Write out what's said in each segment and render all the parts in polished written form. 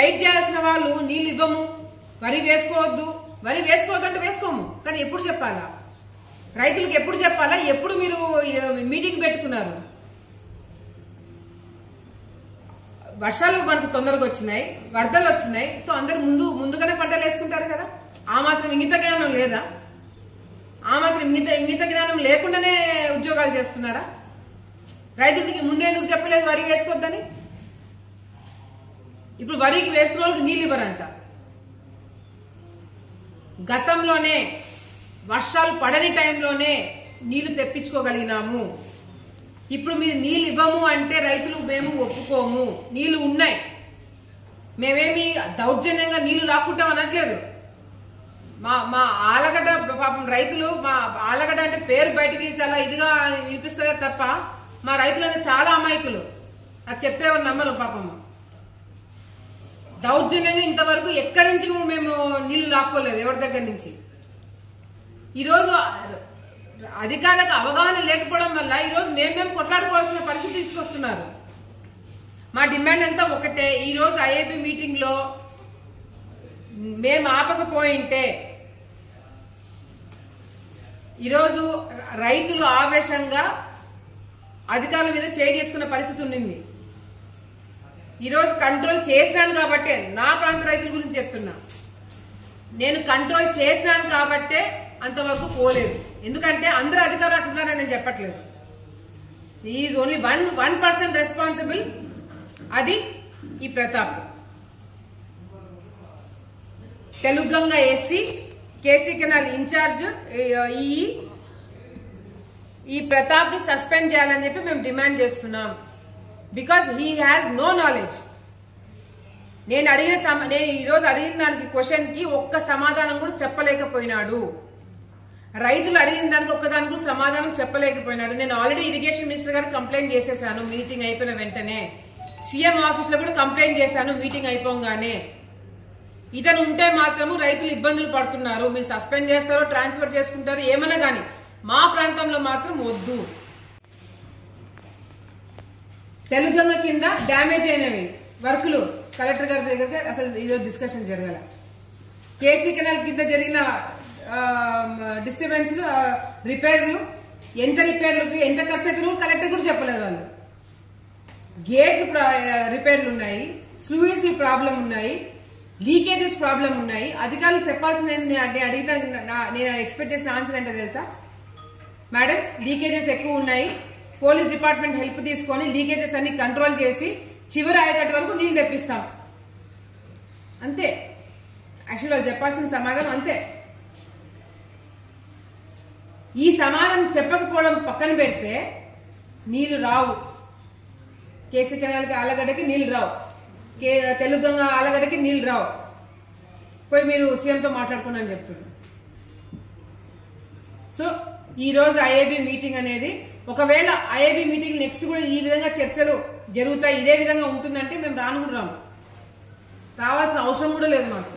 Fight చేయాల్సిన వాళ్ళు నీళ్ళు ఇవ్వము, వరి వేసుకోవద్దు అంటే వేసుకోము. కానీ ఎప్పుడు చెప్పాలా రైతులకు? ఎప్పుడు చెప్పాలా? ఎప్పుడు మీరు మీటింగ్ పెట్టుకున్నారు? వర్షాలు మనకు తొందరగా వచ్చినాయి, వరదలు వచ్చినాయి. సో అందరు ముందుగానే పంటలు వేసుకుంటారు కదా. ఆ మాత్రం ఇంగిత జ్ఞానం లేదా? ఆ మాత్రం ఇంగిత జ్ఞానం లేకుండానే ఉద్యోగాలు చేస్తున్నారా? రైతులకి ముందెందుకు చెప్పలేదు వరి వేసుకోవద్దని? ఇప్పుడు వరికి వేసుకున్న వాళ్ళకి నీళ్ళు ఇవ్వరంట. గతంలోనే వర్షాలు పడని టైంలోనే నీళ్లు తెప్పించుకోగలిగినాము. ఇప్పుడు మీరు నీళ్ళు ఇవ్వము అంటే రైతులు మేము ఒప్పుకోము. నీళ్లు ఉన్నాయి, మేమేమి దౌర్జన్యంగా నీళ్లు లాక్కుంటాం అనట్లేదు. మా ఆలగడ్డ పాపం రైతులు, మా ఆలగడ్డ అంటే పేరు బయటికి చాలా ఇదిగా వినిపిస్తుందే తప్ప మా రైతులంటే చాలా అమాయకులు. అది చెప్పేవారు నమ్మరు పాపం. దౌర్జన్యంగా ఇంతవరకు ఎక్కడి నుంచి మేము నీళ్లు లాక్కోలేదు ఎవరి దగ్గర నుంచి. ఈరోజు అధికారులకు అవగాహన లేకపోవడం వల్ల ఈరోజు మేము కొట్లాడుకోవాల్సిన పరిస్థితి తీసుకొస్తున్నారు. మా డిమాండ్ అంతా ఒకటే. ఈరోజు ఐఏబీ మీటింగ్ లో మేము ఆపకపోయింటే ఈరోజు రైతులు ఆవేశంగా అధికారుల మీద చేసుకున్న పరిస్థితి ఉండింది. ఈరోజు కంట్రోల్ చేశాను కాబట్టే, నా ప్రాంత రైతుల గురించి చెప్తున్నా, నేను కంట్రోల్ చేశాను కాబట్టే అంతవరకు పోలేదు. ఎందుకంటే అందరు అధికారులు అట్లున్నారని నేను చెప్పట్లేదు. ఈజ్ ఓన్లీ 1% రెస్పాన్సిబుల్, అది ఈ Pratap. Telugu Ganga SC, KC canal in charge ఈ ప్రతాప్ ని సస్పెండ్ చేయాలని చెప్పి మేము డిమాండ్ చేస్తున్నాం. Because he has no knowledge. నేను ఈరోజు అడిగిన దానికి క్వశ్చన్ కి ఒక్క సమాధానం కూడా చెప్పలేకపోయినాడు. రైతులు అడిగిన దానికి ఒక్కదానికి కూడా సమాధానం చెప్పలేకపోయినాడు. నేను ఆల్రెడీ ఇరిగేషన్ మినిస్టర్ గారికి కంప్లైంట్ చేసేసాను మీటింగ్ అయిపోయిన వెంటనే. సీఎం ఆఫీస్ లో కూడా కంప్లైంట్ చేశాను మీటింగ్ అయిపోగానే. ఇతను ఉంటే మాత్రము రైతులు ఇబ్బందులు పడుతున్నారు. మీరు సస్పెండ్ చేస్తారో ట్రాన్స్ఫర్ చేసుకుంటారో ఏమన్నా గానీ మా ప్రాంతంలో మాత్రం వద్దు. తెలుగంగ కింద డ్యామేజ్ అయినవి వర్కులు కలెక్టర్ గారి దగ్గర అసలు ఈరోజు డిస్కషన్ జరగాల. కేసీ కెనాల్ కింద జరిగిన డిస్టర్బెన్స్ రిపేర్లు, ఎంత రిపేర్లకు ఎంత ఖర్చు అవుతుందో కలెక్టర్ కూడా చెప్పలేదు వాళ్ళు. గేట్లు రిపేర్లు ఉన్నాయి, స్లూయిస్ ప్రాబ్లం ఉన్నాయి, లీకేజెస్ ప్రాబ్లం ఉన్నాయి. అధికారులు చెప్పాల్సింది నేను ఎక్స్పెక్ట్ చేసిన ఆన్సర్ అంటే తెలుసా మేడం? లీకేజెస్ ఎక్కువ ఉన్నాయి, పోలీస్ డిపార్ట్మెంట్ హెల్ప్ తీసుకొని లీకేజెస్ అన్ని కంట్రోల్ చేసి చివరి ఆయకట్టు వరకు నీళ్లు తెప్పిస్తాం. అంతే. యాక్చువల్ వాళ్ళు చెప్పాల్సిన సమాధానం అంతే. ఈ సమాధానం చెప్పకపోవడం పక్కన పెడితే నీళ్లు రావు. కేసీ కెనాల్కి ఆలగడ్డకి నీళ్లు రావు, తెలుగంగ ఆలగడ్డకి నీళ్లు రావు. పోయి మీరు సీఎంతో మాట్లాడుకున్నాను చెప్తున్నారు. సో ఈ రోజు ఐఏబీ మీటింగ్ అనేది, ఒకవేళ ఐఏబీ మీటింగ్ నెక్స్ట్ కూడా ఈ విధంగా చర్చలు జరుగుతాయి, ఇదే విధంగా ఉంటుందంటే మేము రానుకుంటున్నాము. రావాల్సిన అవసరం కూడా లేదు మాకు.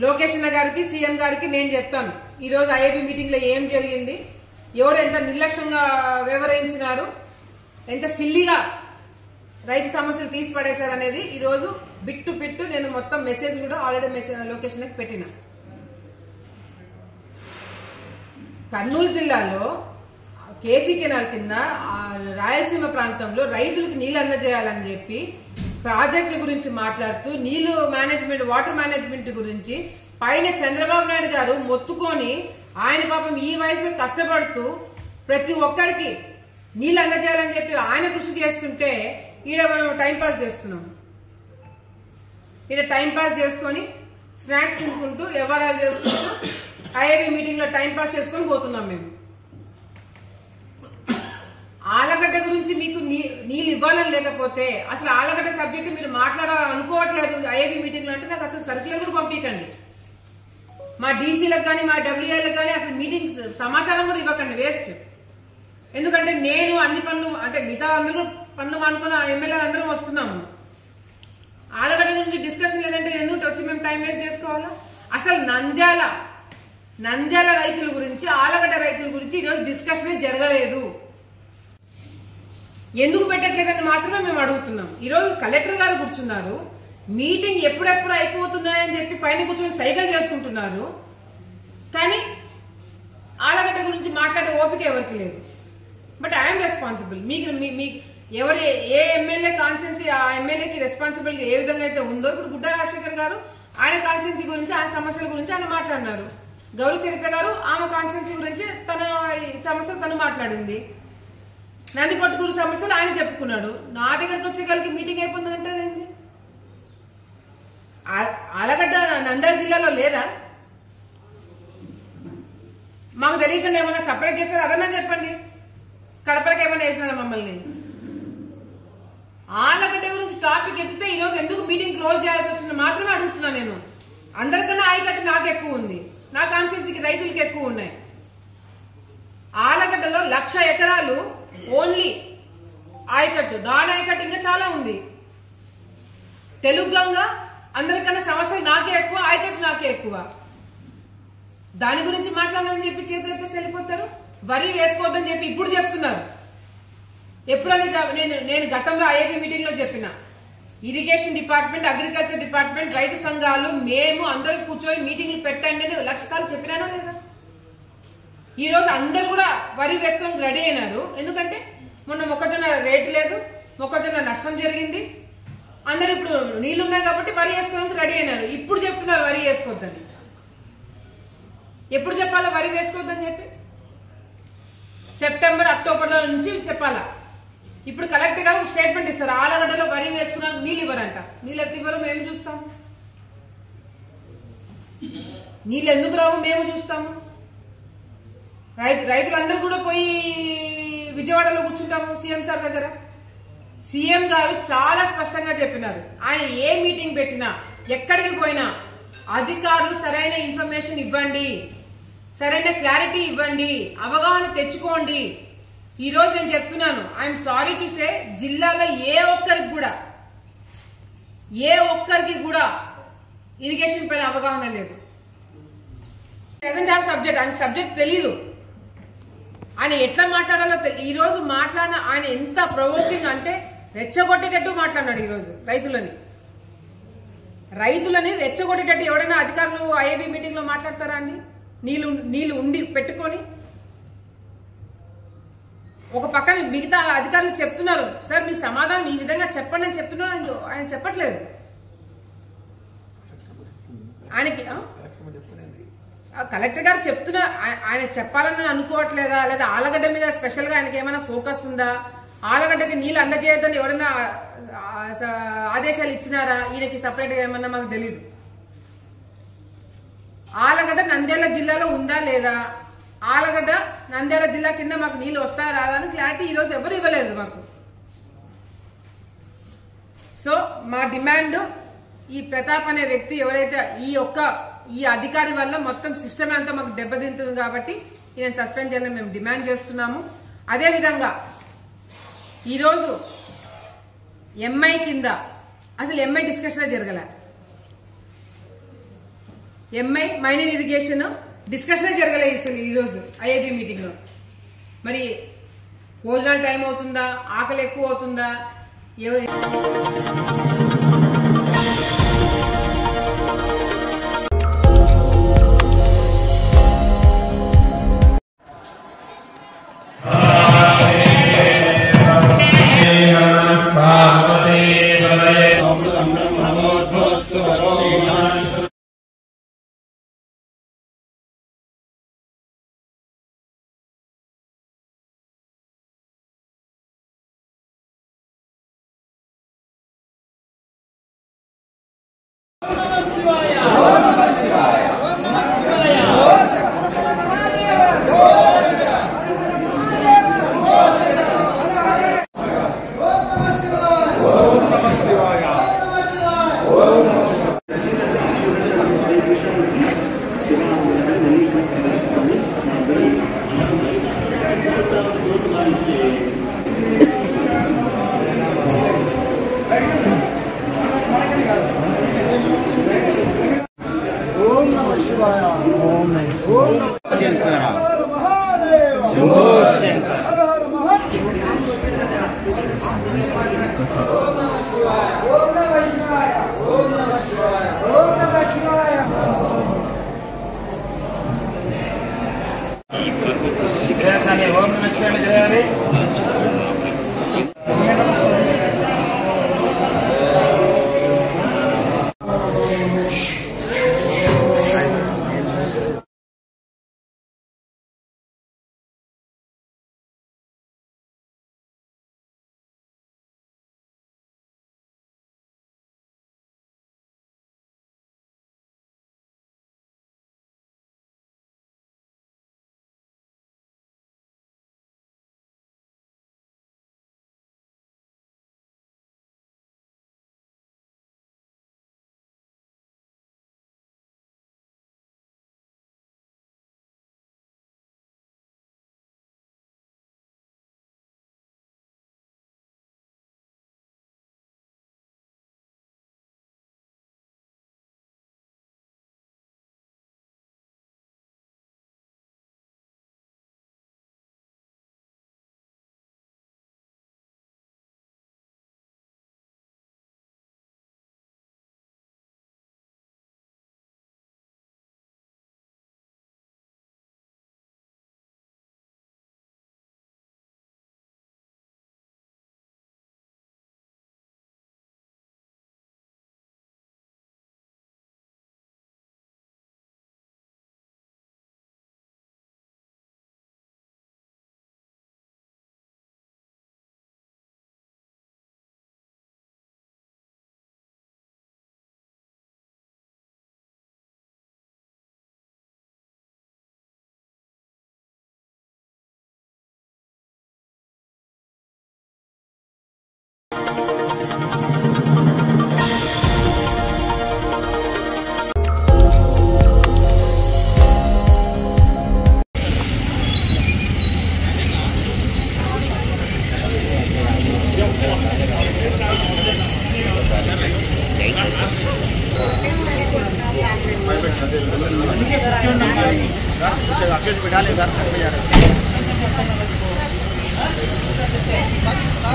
లోకేష్ అన్న గారికి, సీఎం గారికి నేను చెప్తాను ఈ రోజు ఐఏబీ మీటింగ్ లో ఏం జరిగింది, ఎవరు ఎంత నిర్లక్ష్యంగా వ్యవహరించినారు, ఎంత సిల్లిగా రైతు సమస్యలు తీసి పడేశారు అనేది ఈ రోజు బిట్టు బిట్టు నేను మొత్తం మెసేజ్ కూడా ఆల్రెడీ లోకేష్ అన్నకి పెట్టిన. కర్నూలు జిల్లాలో కేసీ కెనాల్ కింద రాయలసీమ ప్రాంతంలో రైతులకు నీళ్లు అందజేయాలని చెప్పి ప్రాజెక్టుల గురించి మాట్లాడుతూ నీళ్లు మేనేజ్మెంట్, వాటర్ మేనేజ్మెంట్ గురించి పైన చంద్రబాబు నాయుడు గారు మొత్తుకొని ఆయన పాపం ఈ వయసులో కష్టపడుతూ ప్రతి ఒక్కరికి నీళ్లు అందజేయాలని చెప్పి ఆయన కృషి చేస్తుంటే ఈడ మనం టైంపాస్ చేస్తున్నాం. ఈడ టైంపాస్ చేసుకొని స్నాక్స్ తినుకుంటూ వ్యవహారాలు చేసుకుంటూ ఐఏబీ మీటింగ్ లో టైంపాస్ చేసుకొని పోతున్నాం. మేము ఆలగడ్డ గురించి మీకు నీళ్ళు ఇవ్వాలని లేకపోతే అసలు ఆలగడ్డ సబ్జెక్టు మీరు మాట్లాడాలనుకోవట్లేదు ఐఏబీ మీటింగ్ లో అంటే నాకు అసలు సర్క్యులర్ కూడా పంపించండి. మా డీసీలకు కానీ మా డబ్ల్యూఏలకు కానీ అసలు మీటింగ్ సమాచారం కూడా ఇవ్వకండి, వేస్ట్. ఎందుకంటే నేను అన్ని పనులు అంటే మిగతా అందరూ పనులు అనుకున్న ఎమ్మెల్యేలు అందరం వస్తున్నాము. ఆలగడ్డ గురించి డిస్కషన్ లేదంటే ఎందుకు వచ్చి మేము టైం వేస్ట్ చేసుకోవాలా? అసలు నంద్యాల రైతుల గురించి, ఆలగడ్డ రైతుల గురించి ఈరోజు డిస్కషన్ జరగలేదు. ఎందుకు పెట్టట్లేదని మాత్రమే మేము అడుగుతున్నాం. ఈరోజు కలెక్టర్ గారు కూర్చున్నారు, మీటింగ్ ఎప్పుడెప్పుడు అయిపోతున్నాయని చెప్పి పైన కూర్చొని సైకిల్ చేసుకుంటున్నారు. కానీ ఆలగడ్డ గురించి మాట్లాడే ఓపిక ఎవరికి లేదు. But I'm responsible. మీకు ఎవరు ఏ ఎమ్మెల్యే కాన్స్టిట్యున్సీ ఆ ఎమ్మెల్యేకి రెస్పాన్సిబిలిటీ ఏ విధంగా అయితే ఉందో, ఇప్పుడు గుడ్డ రాజశేఖర్ గారు ఆయన కాన్స్టిట్యున్సీ గురించి ఆయన సమస్యల గురించి ఆయన మాట్లాడినారు. గౌరీ చరిత్ర గారు ఆమె కాన్స్టిట్యున్సీ గురించి తన సమస్యలు తను మాట్లాడింది. నందికొట్కూరు సమస్యలు ఆయన చెప్పుకున్నాడు. నా దగ్గరకు వచ్చేసరికి మీటింగ్ అయిపోతుందంటే ఆలగడ్డ నంద్యాల జిల్లాలో లేదా? మాకు తెలియకుండా ఏమైనా సపరేట్ చేస్తారా అదన్నా చెప్పండి. కడపలకి ఏమైనా వేసినా మమ్మల్ని? ఆలగడ్డ గురించి టాపిక్ ఎత్తితే ఈరోజు ఎందుకు మీటింగ్ క్లోజ్ చేయాల్సి వచ్చింది మాత్రమే అడుగుతున్నా నేను. అందరికన్నా ఆయకట్టు నాకు ఎక్కువ ఉంది, నా కాన్స్టిట్యున్సీకి రైతులకి ఎక్కువ ఉన్నాయి. ఆలగడ్డలో 1,00,000 ఎకరాలు ఓన్లీ ఆయకట్టు, నాన్ ఆయకట్టు ఇంకా చాలా ఉంది. తెలుగు గంగ అందరికన్నా సమస్యలు నాకే ఎక్కువ, ఆయకట్టు నాకే ఎక్కువ. దాని గురించి మాట్లాడాలని చెప్పి చేతులు ఎత్తేసి వెళ్ళిపోతారు. వరి వేసుకోవద్దని చెప్పి ఇప్పుడు చెప్తున్నారు. ఎప్పుడని నేను గతంలో ఐఏపీ మీటింగ్ లో చెప్పిన, ఇరిగేషన్ డిపార్ట్మెంట్, అగ్రికల్చర్ డిపార్ట్మెంట్, రైతు సంఘాలు మేము అందరూ కూర్చొని మీటింగ్లు పెట్టండి అని 1,00,000 సార్లు చెప్పినానా లేదా? ఈ రోజు అందరు కూడా వరి వేసుకోవడానికి రెడీ అయినారు. ఎందుకంటే మొన్న మొక్కజొన్న రేటు లేదు, మొక్కజొన్న నష్టం జరిగింది. అందరు ఇప్పుడు నీళ్లున్నాయి కాబట్టి వరి వేసుకోవడానికి రెడీ అయినారు. ఇప్పుడు చెప్తున్నారు వరి వేసుకోవద్దని. ఎప్పుడు చెప్పాలా వరి వేసుకోవద్దని చెప్పి? సెప్టెంబర్ అక్టోబర్ లో నుంచి చెప్పాలా. ఇప్పుడు కలెక్టర్ గారు స్టేట్మెంట్ ఇస్తారు, ఆలగడ్డలో వరి వేసుకున్నారు, నీళ్ళు ఇవ్వరంట. నీళ్ళు ఎత్తి ఇవ్వరు, మేము చూస్తాము. నీళ్ళు ఎందుకు రావు మేము చూస్తాము. రైతులందరూ కూడా పోయి విజయవాడలో కూర్చుంటాము సీఎం సార్ దగ్గర. సీఎం గారు చాలా స్పష్టంగా చెప్పినారు, ఆయన ఏ మీటింగ్ పెట్టినా ఎక్కడికి పోయినా అధికారులు సరైన ఇన్ఫర్మేషన్ ఇవ్వండి, సరైన క్లారిటీ ఇవ్వండి, అవగాహన తెచ్చుకోండి. ఈ రోజు నేను చెప్తున్నాను, ఐఎమ్ సారీ టు సే, జిల్లాలో ఏ ఒక్కరికి కూడా ఇరిగేషన్ పైన అవగాహన లేదు. డజంట్ హ్యావ్ సబ్జెక్ట్, ఆయన సబ్జెక్ట్ తెలీదు. ఆయన ఎట్లా మాట్లాడాలో ఈ రోజు మాట్లాడిన ఆయన ఎంత ప్రొవోకింగ్ అంటే రెచ్చగొట్టేటట్టు మాట్లాడినాడు. ఈ రోజు రైతులని రెచ్చగొట్టేటట్టు ఎవడైనా అధికారులు ఐఏబీ మీటింగ్ లో మాట్లాడతారా అండి? నీళ్లు ఉండి పెట్టుకొని ఒక పక్కన మిగతా అధికారులు చెప్తున్నారు, సార్ మీ సమాధానం ఈ విధంగా చెప్పండి అని చెప్తున్నారు. ఆయన చెప్పట్లేదు. ఆయనకి కలెక్టర్ గారు చెప్తున్నా, ఆయన చెప్పాలని అనుకోవట్లేదా? లేదా ఆలగడ్డ మీద స్పెషల్ గా ఆయనకి ఏమైనా ఫోకస్ ఉందా? ఆలగడ్డకి నీళ్లు అందజేయద్దని ఎవరైనా ఆదేశాలు ఇచ్చినారా? ఈయనకి సపరేట్ గా ఏమన్నా మాకు తెలీదు. ఆలగడ్డ నంద్యాల జిల్లాలో ఉందా లేదా? ఆలగడ్డ నంద్యాల జిల్లా కింద మాకు నీళ్లు వస్తాయా రాదా అని క్లారిటీ ఈ రోజు ఎవరు ఇవ్వలేదు మాకు. సో మా డిమాండ్, ఈ ప్రతాప్ అనే వ్యక్తి ఎవరైతే ఈ అధికారి వల్ల మొత్తం సిస్టమ్ అంతా మాకు దెబ్బతింటుంది కాబట్టి ఈయన సస్పెండ్ చేయాలని మేము డిమాండ్ చేస్తున్నాము. అదేవిధంగా ఈరోజు ఎంఐ కింద అసలు ఎంఐ డిస్కషన్ జరగలే. ఎంఐ మైనర్ ఇరిగేషన్ డిస్కషన్ జరగలేదు అసలు ఈరోజు ఐఐబీ మీటింగ్ లో. మరి భోజనాలు టైం అవుతుందా, ఆకలి ఎక్కువ అవుతుందా?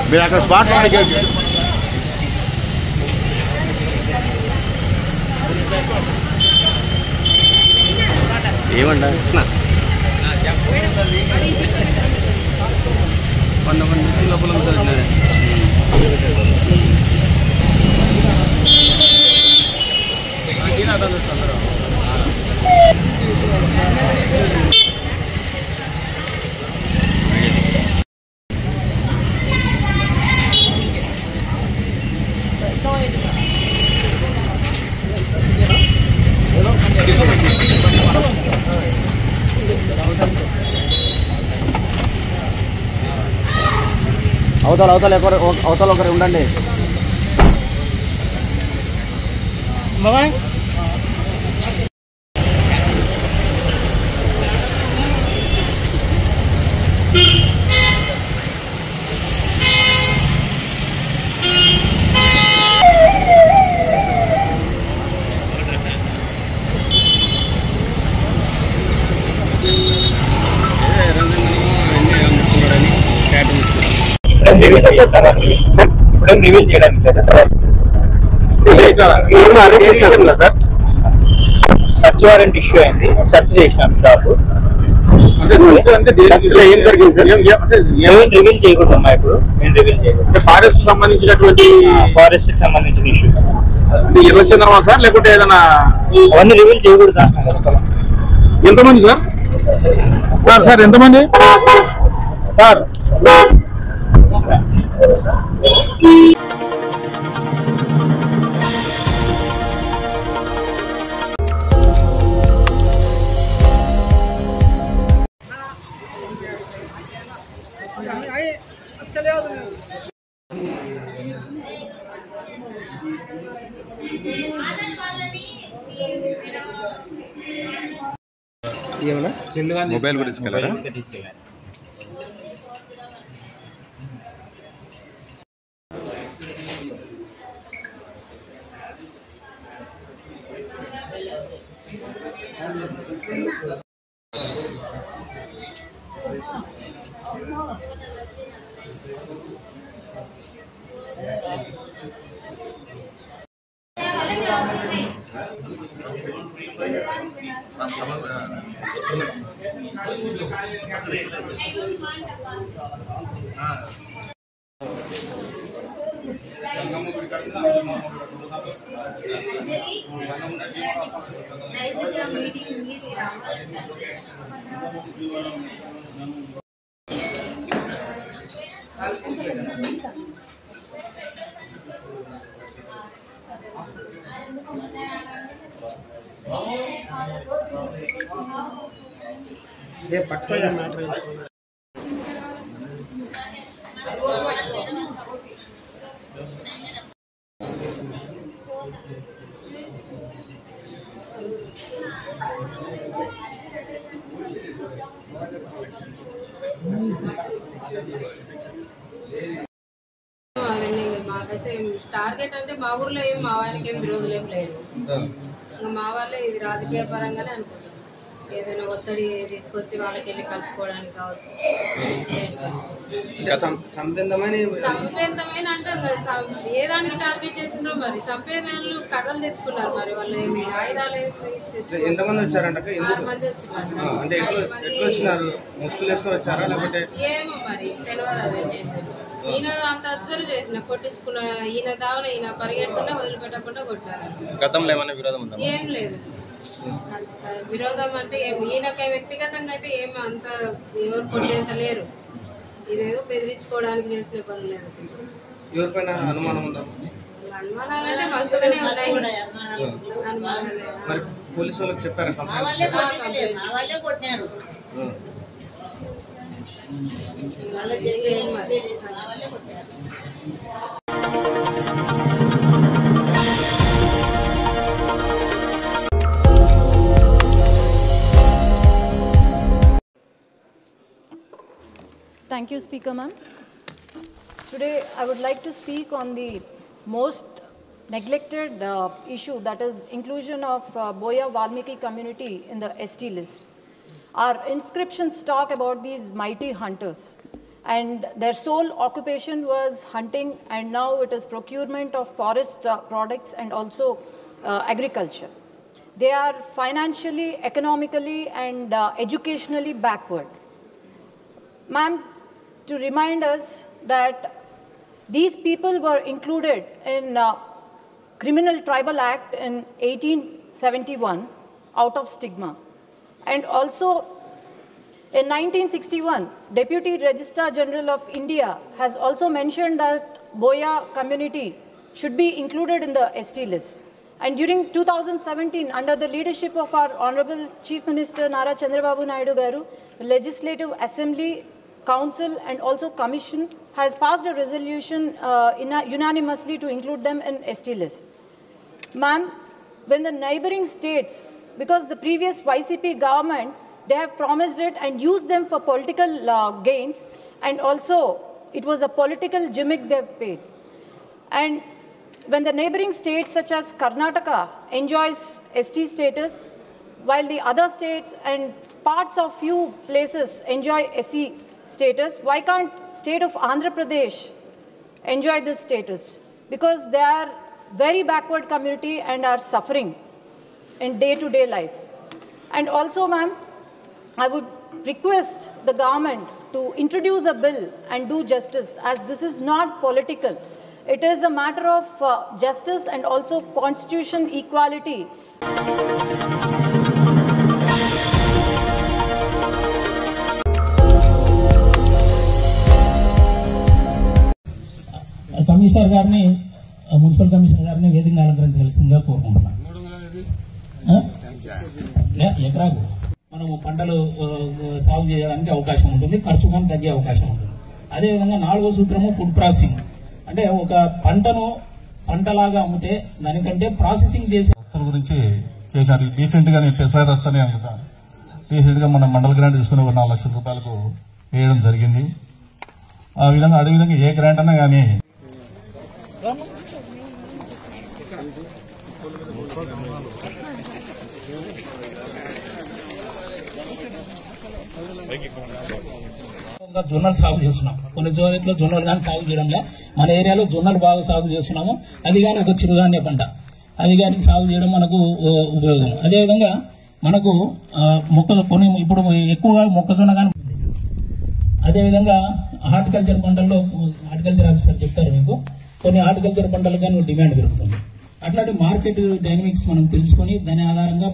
మీరు అక్కడ స్పాట్ ఏమంటా 100 మంది లోపల ఉంటుంది. అవతల ఒకరు ఉండండి. రివీల్ చేయడానికి సర్చ్ వారెంట్ ఇష్యూ అయింది. సర్చ్ చేసినాం షాప్. రివీల్ చేయకూడదమ్మా. ఇప్పుడు మేము రివీల్ చేయకూడదు. ఫారెస్ట్ సంబంధించినటువంటి ఫారెస్ట్ కి సంబంధించిన ఇష్యూస్ వచ్చిందమ్మా సార్, లేకుంటే ఏదైనా అవన్నీ రివీల్ చేయకూడదా? ఎంతమంది సార్? సార్ ఎంతమంది సార్? మొబైల్ కూడా తీసుకెళ్ళారా? ये पक्का या मैटर మాకైతే టార్గెట్ అంటే మా ఊర్లో ఏం మా వారికి ఏం విరోధులు ఏం లేరు. మా వాళ్ళే ఇది రాజకీయ పరంగానే అనుకుంటాం. ఏదైనా ఒత్తిడి తీసుకొచ్చి వాళ్ళకి వెళ్ళి కలుపుకోవడానికి కావచ్చు. చంపేంతమైన అంటాం కదా, ఏ దానికి టార్గెట్ చేసిండ్రో మరి. చంపేదాళ్ళు కర్రలు తెచ్చుకున్నారు, మరి వాళ్ళు ఏమి ఆయుధాలు ఎంతమంది వచ్చారంట? 6 మంది వచ్చినారు. ఏమో మరి తెలియదు. అదే ఈయన అంత అబ్జర్వ్ చేసిన కొట్టించుకున్న ఈయన దావన ఈయన పరిగెట్టుకున్నా వదిలిపెట్టకుండా కొట్టారు. గతంలో ఏమైనా విరోధం ఉందా? ఏం లేదు. విరోధం అంటే ఈయనకి వ్యక్తిగతంగా అయితే ఏమి అంత ఎవరు కొట్టేంత లేరు. ఇదేదో బెదిరించుకోవడానికి చేసిన పని లేదు. ఎవరిపైన అనుమానం ఉందా? అనుమానాలు అంటే మస్తుగానే ఉన్నాయి. అనుమానాలు పోలీసు వాళ్ళకి చెప్పారు. Thank you, Speaker ma'am. Today I would like to speak on the most neglected issue, that is inclusion of Boya Valmiki community in the ST list. Our inscriptions talk about these mighty hunters, and their sole occupation was hunting, and now it is procurement of forest products and also agriculture. They are financially, economically and educationally backward. Ma'am, to remind us that these people were included in Criminal Tribal Act in 1871 out of stigma. And also in 1961, Deputy Registrar General of India has also mentioned that Boya community should be included in the ST list. And during 2017, under the leadership of our Honorable Chief Minister Nara Chandrababu Naidu Garu, the Legislative Assembly, Council and also Commission has passed a resolution unanimously to include them in ST list. Ma'am, when the neighboring states, because the previous YCP government, they have promised it and used them for political gains, and also it was a political gimmick they have paid. And when the neighboring states such as Karnataka enjoys ST status, while the other states and parts of few places enjoy SC status, why can't state of Andhra Pradesh enjoy this status? Because they are very backward community and are suffering in day-to-day life. And also, ma'am, I would request the government to introduce a bill and do justice, as this is not political. It is a matter of justice and also constitution equality. Commissioner గారిని, municipal commissioner గారిని వేదికను అలంకరించవలసిందిగా కోరుకుంటున్నాం. ఎకరాకు మనము పంటలు సాగు చేయడానికి అవకాశం ఉంటుంది, ఖర్చు కూడా తగ్గే అవకాశం ఉంటుంది. అదేవిధంగా 4వ సూత్రము ఫుడ్ ప్రాసెసింగ్, అంటే ఒక పంటను పంటలాగా అమ్మితే దానికంటే ప్రాసెసింగ్ చేసే గురించి చేశారు. రీసెంట్ గా నేను పెసర వస్తానే అనుకుంటాను. రీసెంట్ గా మన మండల గ్రాంట్ తీసుకుని 4 లక్షల రూపాయలకు వేయడం జరిగింది. అదేవిధంగా ఏ గ్రాంట్ అన్నా కానీ జొన్నలు సాగు చేస్తున్నాం. కొన్ని చోట్ల జొన్నలు కానీ సాగు చేయడంలే. మన ఏరియాలో జొన్నలు బాగా సాగు చేస్తున్నాము. అది కానీ ఒక చిరుధాన్య పంట, అది కానీ సాగు చేయడం మనకు ఉపయోగం. అదేవిధంగా మనకు కొన్ని ఇప్పుడు ఎక్కువగా మొక్కజొన్న కానీ, అదేవిధంగా హార్టికల్చర్ పంటల్లో హార్టికల్చర్ ఆఫీసర్ చెప్తారు మీకు, కొన్ని హార్టికల్చర్ పంటలకు కానీ డిమాండ్ పెరుగుతుంది. అట్లాంటి మార్కెట్ డైనమిక్స్ మనం తెలుసుకొని దాని ఆధారంగా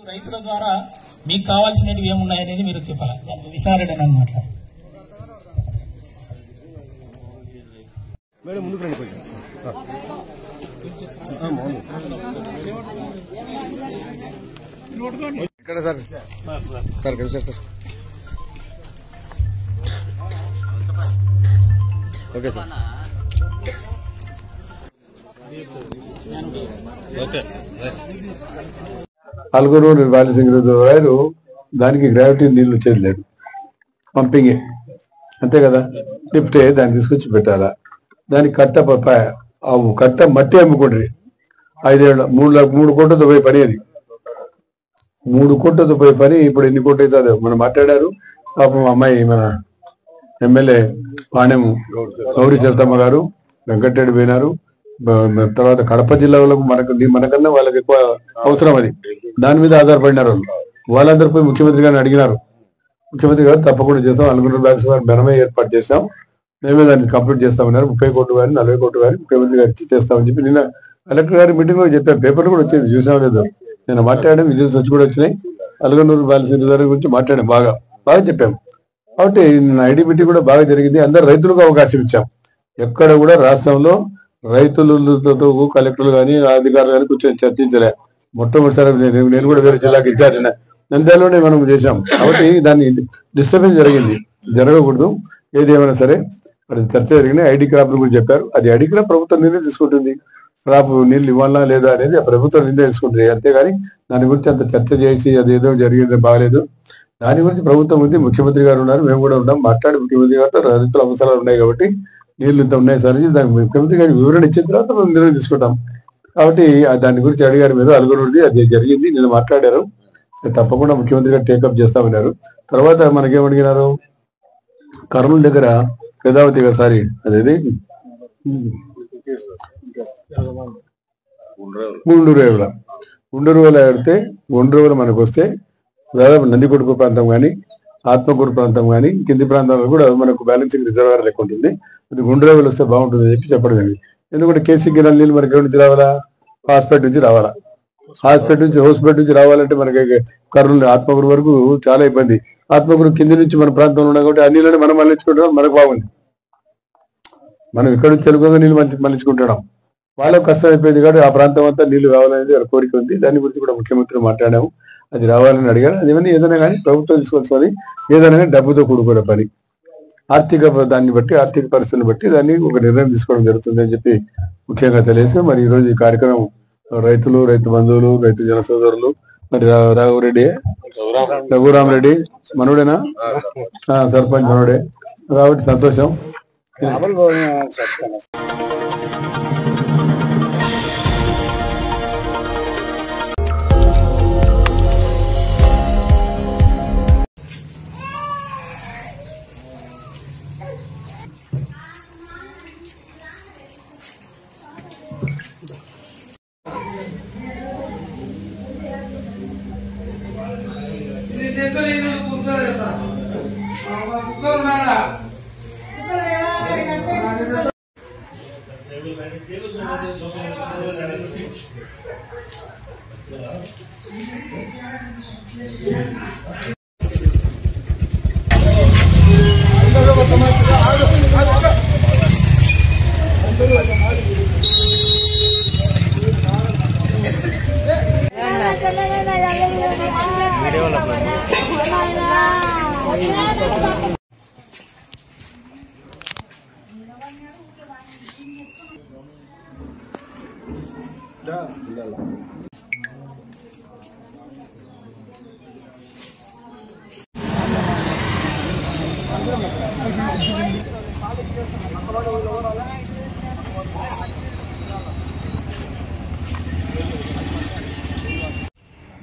రైతుల ద్వారా మీకు కావాల్సినవి ఏమున్నాయనేది మీరు చెప్పాలి. విశారెడ్డి అని మాట్లాడు. మేడం ముందుకు రండి కొంచెం. ఇక్కడ సార్ సార్ కలిసారు సార్. Okay sir. ఓకే. అల్గూరు బాలసింగ్ రాయరు దానికి గ్రావిటీ నీళ్లు వచ్చేది లేదు, పంపింగే అంతే కదా. లిఫ్టే దాన్ని తీసుకొచ్చి పెట్టాలా. దానికి కట్ట మట్టి అమ్ముకుంటారు. 5 ఏళ్ళ 3 కోట్లతో పోయే పని అది. 3 కోట్లతో పోయే పని ఇప్పుడు ఎన్ని కోట్లు అవుతుందో మనం మాట్లాడారు. పాపం అమ్మాయి మన ఎమ్మెల్యే పాణెం గౌరీ చరితమ్మ గారు, వెంకటరెడ్డి పోయినారు. తర్వాత కడప జిల్లా వాళ్ళకు మనకన్నా వాళ్ళకి ఎక్కువ అవసరం అది. దాని మీద ఆధారపడినారు వాళ్ళు. వాళ్ళందరూ పోయి ముఖ్యమంత్రి గారిని అడిగినారు. ముఖ్యమంత్రి గారు తప్పకుండా చేస్తాం, అల్గూరు బ్యాగ్స్ గారు మనమే ఏర్పాటు చేస్తాం, మేమే దాన్ని కంప్లీట్ చేస్తామన్నారు. 30 కోట్లు కానీ 40 కోట్లు కానీ ముఖ్యమంత్రి గారు ఇచ్చి చేస్తామని చెప్పి నిన్న కలెక్టర్ గారి మీటింగ్ లో చెప్పారు. పేపర్ కూడా వచ్చింది, చూసాం లేదు. నేను మాట్లాడాను, విజువల్స్ వచ్చి కూడా వచ్చినాయి. అల్గూరు బాలసింగ్ గారి గురించి మాట్లాడాం, బాగా చెప్పాము. కాబట్టి నిన్న ఐడిబిటీ కూడా బాగా జరిగింది. అందరు రైతులకు అవకాశం ఇచ్చాం. ఎక్కడ కూడా రాష్ట్రంలో రైతులతో కలెక్టర్లు కానీ అధికారులు కానీ కూర్చొని చర్చించలే. మొట్టమొదటిసారి నేను కూడా వేరే జిల్లాకి ఇచ్చారు, నంద్యాలలోనే మనం చేశాం. కాబట్టి దాన్ని డిస్టర్బెన్స్ జరిగింది, జరగకూడదు. ఏది ఏమైనా సరే అది చర్చ జరిగినాయి. ఐడి క్రాప్ గురించి చెప్పారు. అది ఐడి క్రాప్ ప్రభుత్వం నిర్ణయం తీసుకుంటుంది. క్రాప్ నీళ్ళు ఇవ్వాలా లేదా అనేది ప్రభుత్వం నిర్ణయం తీసుకుంటుంది. అంతేగాని దాని గురించి అంత చర్చ చేసి అది ఏదో జరిగింది బాగాలేదు. దాని గురించి ప్రభుత్వం ఉంది, ముఖ్యమంత్రి గారు ఉన్నారు, మేము కూడా ఉన్నాం. మాట్లాడి ముఖ్యమంత్రి గారితో రైతుల అవసరాలు ఉన్నాయి కాబట్టి నీళ్లు ఇంత ఉన్నాయి సార్ అని దానికి ముఖ్యమంత్రి గారికి వివరణ ఇచ్చిన తర్వాత మనం నిర్ణయం తీసుకుంటాం. కాబట్టి దాని గురించి అడిగారు మీరు. అల్గూరుది అది జరిగింది, నేను మాట్లాడారు. తప్పకుండా ముఖ్యమంత్రి గారు టేకప్ చేస్తామన్నారు. తర్వాత మనకేమడిగినారు, కర్నూలు దగ్గర వేదావతి గారు సారీ అదేది గుండూరువేల ఆడితే గుండూరువేల మనకు వస్తే దాదాపు నందికొడుకు ప్రాంతం కానీ ఆత్మకూరు ప్రాంతం కానీ కింది ప్రాంతాల్లో కూడా మనకు బ్యాలెన్సింగ్ రిజర్వాయర్ లెక్క ఉంటుంది. అది గుండూరువేలు వస్తే బాగుంటుంది చెప్పి చెప్పడం జరిగింది. ఎందుకంటే కేసీ గిన్నెల నీళ్ళు మనకి ఎక్కడి నుంచి రావాలా, హాస్పిటల్ నుంచి రావాలా. హౌస్పేట నుంచి రావాలంటే మనకి కర్నూలు ఆత్మకూరు వరకు చాలా ఇబ్బంది. ఆత్మకూరు కింది నుంచి మన ప్రాంతంలో ఉన్నాం కాబట్టి ఆ నీళ్ళని మనం మళ్ళించుకుంటాం, మనకు బాగుంది. మనం ఇక్కడ నుంచి తెలుగుగా నీళ్ళు మళ్ళించుకుంటున్నాం, వాళ్ళకు కష్టం అయిపోయింది. కాబట్టి ఆ ప్రాంతం అంతా నీళ్లు కావాలనేది వాళ్ళ కోరిక ఉంది. దాని గురించి కూడా ముఖ్యమంత్రి మాట్లాడాము, అది రావాలని అడిగారు. అదేమన్నా ఏదైనా కానీ ప్రభుత్వం తీసుకోవాల్సి ఏదైనా కానీ డబ్బుతో కూడుకునే పని, దాన్ని బట్టి ఆర్థిక పరిస్థితిని బట్టి దాన్ని ఒక నిర్ణయం తీసుకోవడం జరుగుతుంది అని చెప్పి ముఖ్యంగా తెలియజేస్తాం. మరి ఈ రోజు ఈ కార్యక్రమం రైతులు, రైతు బంధువులు, రైతు జన సోదరులు, మరి రఘురామరెడ్డి మనోడేనా, సర్పంచ్ మనోడే కాబట్టి సంతోషం.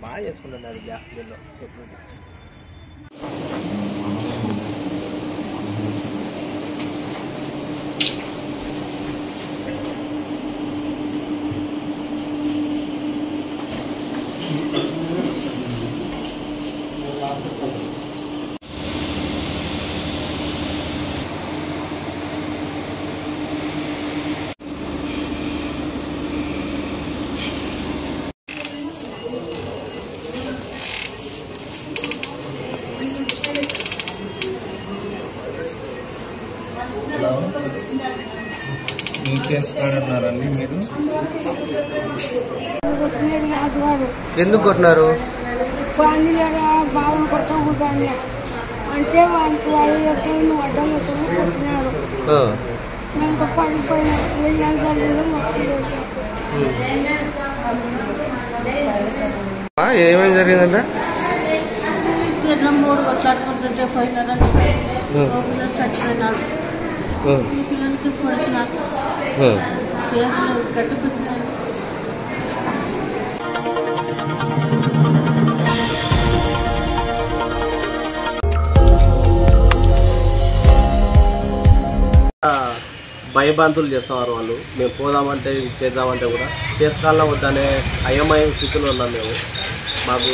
బాగా చేసుకుంటున్నారు గ్యాస్లో. చేస్తారన్నారండి మీరు? ఎందుకు కొట్టినారు? బాగా కొట్టకూడదు అంటే వాళ్ళకి వాళ్ళు ఎప్పుడు నువ్వు అడ్డం వచ్చి కొట్టినాడు. నేను పడిపోయినా ఏమేమి జరిగిందంటే మూడు కొట్లాడుకుంటుంటే పోయినారని చచ్చిపోయినాడు. ఈ పిల్లలకి పొడిచిన కేసులు కట్టుకొచ్చినాయి. భయభ్రాంతులు చేస్తున్నారు వాళ్ళు. మేము పోదామంటే చేద్దామంటే కూడా చేసుకోవాలా వద్దనే అయోమయ స్థితిలో ఉన్నాం మేము. మాకు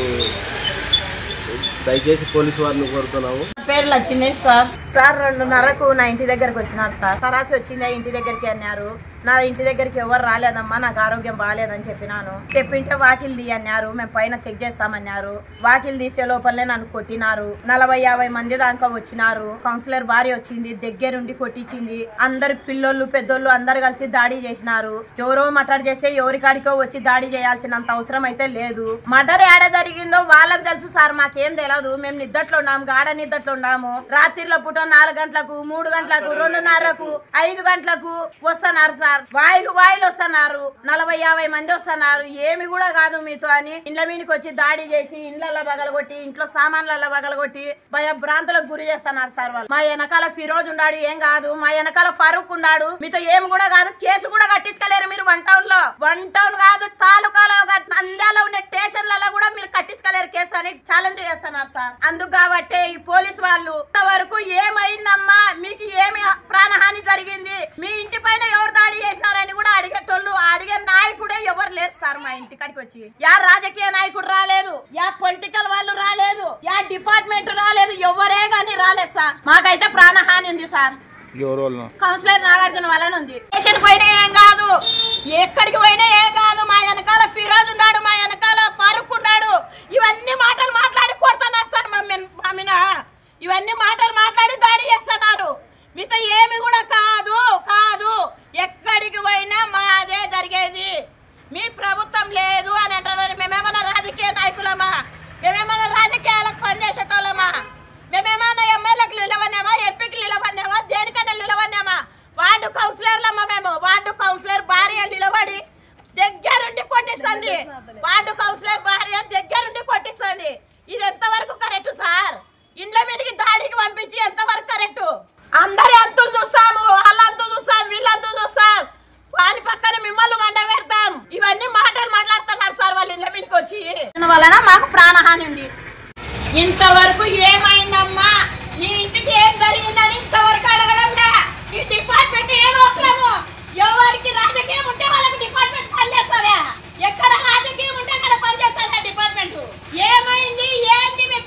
దయచేసి పోలీసు వారిని కోరుతున్నాము. పేరు లక్ష్మీ సార్. 2:30కు నా ఇంటి దగ్గరకు వచ్చినారు సార్. సరాసి వచ్చిందా ఇంటి దగ్గరికి అన్నారు. నా ఇంటి దగ్గరికి ఎవరు రాలేదమ్మా, నాకు ఆరోగ్యం బాగాలేదని చెప్పినాను. చెప్పింటే వాకిల్ తీ అన్నారు. మేము పైన చెక్ చేస్తామన్నారు. వాకిల్ తీసే లోపలనే నన్ను కొట్టినారు. 40-50 మంది దాకా వచ్చినారు. కౌన్సిలర్ భార్య వచ్చింది, దగ్గరుండి కొట్టించింది. అందరు పిల్లోళ్ళు పెద్దోళ్ళు అందరు కలిసి దాడి చేసినారు. ఎవరో మర్డర్ చేస్తే ఎవరికాడికో వచ్చి దాడి చేయాల్సినంత అవసరం అయితే లేదు. మర్డర్ ఏడ జరిగిందో వాళ్ళకి తెలుసు సార్, మాకేం తెలియదు. మేము నిద్దట్లో ఉన్నాము, గాఢ నిద్దట్లో ఉన్నాము. రాత్రిలో పూట 4 గంటలకు 3 గంటలకు 2:30కు 5 గంటలకు వస్తున్నారు సార్. వాయిలు వస్తున్నారు. 40-50 మంది వస్తున్నారు. ఏమి కూడా కాదు మీతో అని ఇండ్ల మీదకి వచ్చి దాడి చేసి ఇండ్లలో బగలగొట్టి ఇంట్లో సామాన్లలో బగలగొట్టి భయభ్రాంతులకు గురి చేస్తున్నారు సార్ వాళ్ళు. మా వెనకాల ఫిరోజ్ ఉన్నాడు, ఏం కాదు. మా వెనకాల ఫరూక్ ఉన్నాడు, మీతో ఏమి కూడా కాదు. కేసు కూడా కట్టించుకోలేరు మీరు. 1 టౌన్ కాదు, తాలూకాలో నంద్యాలలో ఉండే స్టేషన్లలో కూడా మీరు కట్టించుకోలేరు కేసు అని ఛాలెంజ్ చేస్తున్నారు సార్. అందుకు కాబట్టి ఈ పోలీసు వాళ్ళు ఇంతవరకు ఏమైందమ్మా, మీకు ఏమి ప్రాణహాని జరిగింది, మీ ఇంటి పైన ఎవరు దాడి చేసినారని కూడా అడిగేటోళ్ళు, అడిగే నాయకుడే ఎవరు లేరు సార్. మా ఇంటికాడికి వచ్చి యా రాజకీయ నాయకుడు రాలేదు, యా పొలిటికల్ వాళ్ళు రాలేదు, యా డిపార్ట్మెంట్ రాలేదు, ఎవరే గాని రాలేదు సార్. మాకైతే ప్రాణహాని ఉంది సార్. కౌన్సిలర్ నాగార్జున వలన ఉంది. స్టేషన్ పోయినా ఏం కాదు, ఎక్కడికి పోయినా ఏం కాదు. మా వెనకాల ఫిరోజ్ ఉన్నాడు, మా వెనకాల ఫారూక్ ఉన్నాడు. ఇవన్నీ మాటలు మాట్లాడి కొడుతున్నారు సార్ మమ్మీన. ఇవన్నీ మాటలు మాట్లాడి దాడి చేస్తున్నారు. మీతో ఏమి కూడా కాదు. ఎక్కడికి పోయినా మాదే జరిగేది. మీ ప్రభుత్వం లేదు అని అంటారు. మేమేమన్నా రాజకీయ నాయకులమా? మేమేమన్నా రాజకీయాలకు పనిచేసేటోళ్ళమా? మేమేమన్నా ఎమ్మెల్యేకి నిలవన్నామా, ఎంపీకి నిలవన్నామా, దేనికన్నా నిలవన్నామా? వార్డు కౌన్సిలర్లమ్మా మేము. వార్డు కౌన్సిలర్ భార్య నిలబడి దగ్గరుండి కొట్టిస్తుంది. వార్డు కౌన్సిలర్ భార్య దగ్గరుండి కొట్టిస్తుంది. ఇది ఎంతవరకు కరెక్ట్ సార్? ఇండ్ల మీదకి దాడికి పంపించి ఎంతవరకు కరెక్ట్? అందరి అంతులు చూస్తాము, వాళ్ళ అంతులు చూస్తాం, వీళ్ళంతులు చూస్తాం, వాని పక్కన మిమ్మల్ని వండ పెడతాం. ఇవన్నీ మాటలు మాట్లాడుతున్నారు సార్ వాళ్ళు ఇండ్ల మీదకి వచ్చి. వలన మాకు ప్రాణహాని ఉంది. ఇంతవరకు ఏమైందమ్మా, నీ ఇంటికి ఏం జరిగిందని ఇంతవరకు అడగడంలే. ఈ డిపార్ట్మెంట్ ఏం అవసరము? ఎవరికి రాజకీయం ఉంటే వాళ్ళకి డిపార్ట్మెంట్ పనిచేస్తుందా? ఎక్కడ రాజకీయం ఉంటే అక్కడ పనిచేస్తుందా డిపార్ట్మెంట్? ఏమైంది, ఏంది, మీ